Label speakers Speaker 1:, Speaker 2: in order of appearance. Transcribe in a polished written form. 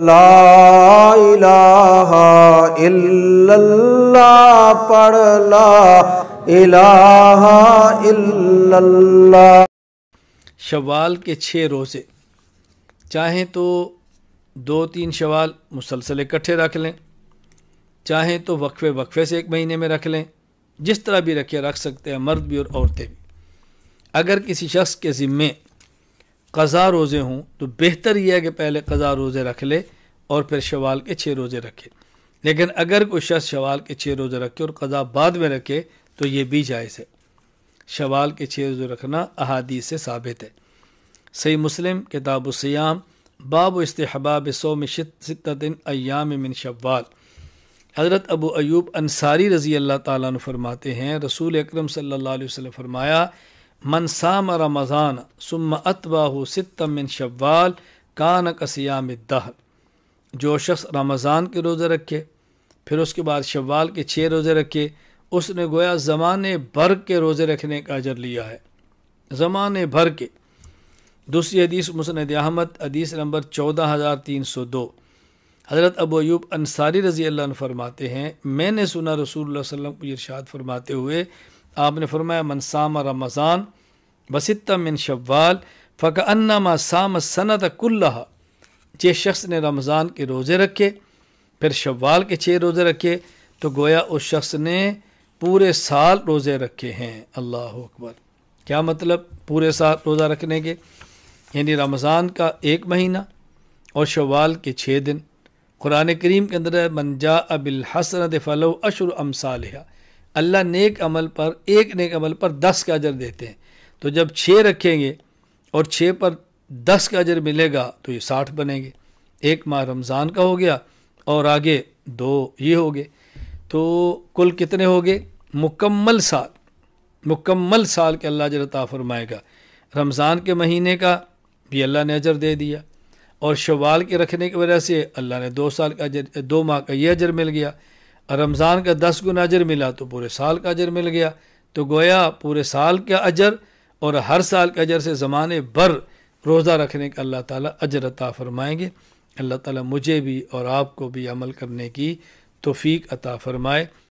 Speaker 1: لا الہ الا اللہ پڑھ لا الہ الا اللہ۔
Speaker 2: شوال کے 6 روزے، چاہیں تو 2-3 شوال مسلسل اکٹھے رکھ لیں، چاہیں تو وقفے وقفے سے 1 مہینے میں رکھ لیں، جس طرح بھی رکھ سکتے ہیں، مرد بھی اور عورتیں بھی۔ اگر کسی شخص کے ذمے قضا روزے ہوں تو بہتر یہ ہے کہ پہلے قضا روزے رکھ لے اور پھر شوال کے 6 روزے رکھے، لیکن اگر کوئی شخص شوال کے 6 روزے رکھے اور قضا بعد میں رکھے تو یہ بھی جائز ہے۔ شوال کے 6 روزے رکھنا احادیث سے ثابت ہے۔ صحیح مسلم کتاب الصیام باب استحباب صوم 6 ایام من شوال۔ حضرت ابو ایوب انصاری رضی اللہ تعالیٰ عنہ فرماتے ہیں، رسول اکرم صلی اللہ علیہ وسلم فرمایا، من صام رمضان ثم اتبعہ 6 من شوال کان کصیام الدہر۔ جو شخص رمضان کے روزے رکھے پھر اس کے بعد شوال کے 6 روزے رکھے، اس نے گویا زمانے بھر کے روزے رکھنے کا اجر لیا ہے، زمانے بھر کے۔ دوسری حدیث مسند احمد حدیث نمبر 14302، حضرت ابو ایوب انصاری رضی اللہ عنہ فرماتے ہیں، میں نے سنا رسول اللہ صلی اللہ علیہ وسلم کو ارشاد فرماتے ہوئے، آپ نے فرمایا، من صام رمضان و6 من شوال فکأنما صام السنۃ کلھا۔ جس شخص نے رمضان کے روزے رکھے پھر شوال کے 6 روزے رکھے تو گویا اس شخص نے پورے سال روزے رکھے ہیں۔ اللہ اکبر۔ کیا مطلب پورے سال روزہ رکھنے کے؟ یعنی رمضان کا 1 مہینہ اور شوال کے 6 دن۔ قرآن کریم کے اندر من جاء بالحسنۃ فلہ عشر امثالھا، اللہ نیک عمل پر، ایک نیک عمل پر 10 کا اجر دیتے ہیں۔ تو جب 6 رکھیں گے اور 6 پر 10 کا اجر ملے گا تو یہ 60 بنے گے۔ 1 ماہ رمضان کا ہو گیا اور آگے 2 یہ ہو گئے، تو کل کتنے ہو گئے؟ مکمل سال کے اللہ اجر عطا فرمائے گا۔ رمضان کے مہینے کا بھی اللہ نے اجر دے دیا، اور شوال کے رکھنے کی وجہ سے اللہ نے 2 سال کا اجر، 2 ماہ کا یہ اجر مل گیا، اور رمضان کا 10 گنا اجر ملا تو پورے سال کا اجر مل گیا۔ تو گویا پورے سال کا اجر اور ہر سال کے اجر سے زمانے بھر روزہ رکھنے کا اللہ تعالیٰ اجر عطا فرمائیں گے۔ اللہ تعالیٰ مجھے بھی اور آپ کو بھی عمل کرنے کی توفیق عطا فرمائے۔